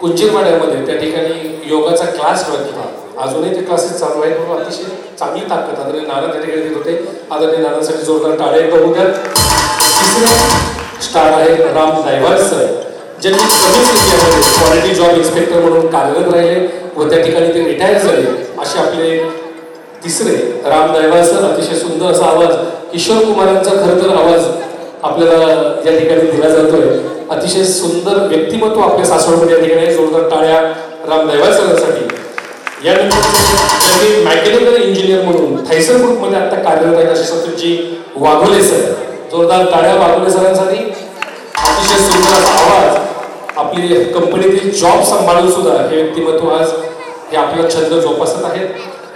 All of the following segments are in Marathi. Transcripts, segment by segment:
कुंजीरवाड्यामध्ये त्या ठिकाणी योगाचा क्लास होत होता. अजूनही ते क्लासेस चालू आहेत. म्हणून अतिशय चांगली ताकद आदरणीय नाना त्या ठिकाणी देत होते. आदरणीय नानांसाठी जोरदार टाळे बघू द्या. तिसरे स्टार आहे राम दायवार सर, ज्यांनी कमी संख्येमध्ये क्वालिटी जॉब इन्स्पेक्टर म्हणून कार्यरत राहिले व त्या ठिकाणी ते रिटायर झाले. असे आपले तिसरे राम दायवार सर. अतिशय सुंदर असा आवाज, किशोर कुमारांचा खरं तर आवाज आपल्याला या ठिकाणी दिला जातोय. अतिशय सुंदर व्यक्तिमत्व आपल्या सासवडमध्ये या ठिकाणी. जोरदार टाळ्या राम दायवार सरांसाठी. यानंतर त्यांनी मेकॅनिकल इंजिनियर म्हणून थायसर ग्रुपमध्ये आता कार्यरत आहेत असे सततजी वाघोले सर. जोरदार टाळ्या वाघोले सरांसाठी. अतिशय सुंदर असा आवाज, आपली कंपनीतील जॉब सांभाळून सुद्धा हे व्यक्तिमत्व आज हे आपला छंद जोपासत आहेत.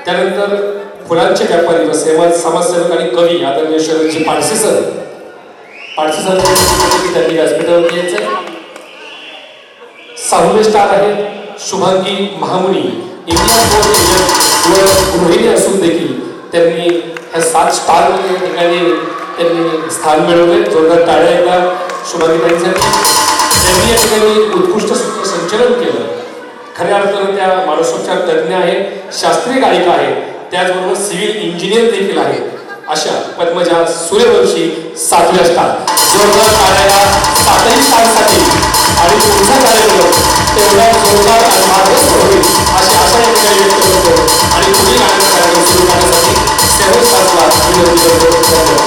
त्यानंतर फुलांचे व्यापारी व समाजसेवक आणि कवी आदरणीय शरदजी पाडसे सर. पाडसे सर त्यांनी व्यासपीठावर यायचं. सहावे स्टार आहेत शुभांगी महामुनी. इंडिया बोर्ड गृहिणी असून देखील त्यांनी ह्या 7 स्टारमध्ये या ठिकाणी त्यांनी स्थान मिळवले. जोरदार टाळ्या एकदा शुभांगीताईंसाठी. त्यांनी या ठिकाणी उत्कृष्ट संचलन केलं. खऱ्या अर्थानं त्या मानसोपचार तज्ज्ञ आहेत, शास्त्रीय गायिका आहेत, त्याचबरोबर सिव्हिल इंजिनियर देखील आहेत. अशा पद्मजा सूर्यवंशी 7व्या स्टार. जोरदार टाळ्या 7ही स्टारसाठी. आणि पुढचा कार्यक्रम तेवढा जोरदार आणि मार्गस्थ होईल अशी आशा या ठिकाणी व्यक्त करतो. आणि पुढील गाण्याचा कार्यक्रम सुरू करण्यासाठी 7 स्टार्सला विनंती करतो.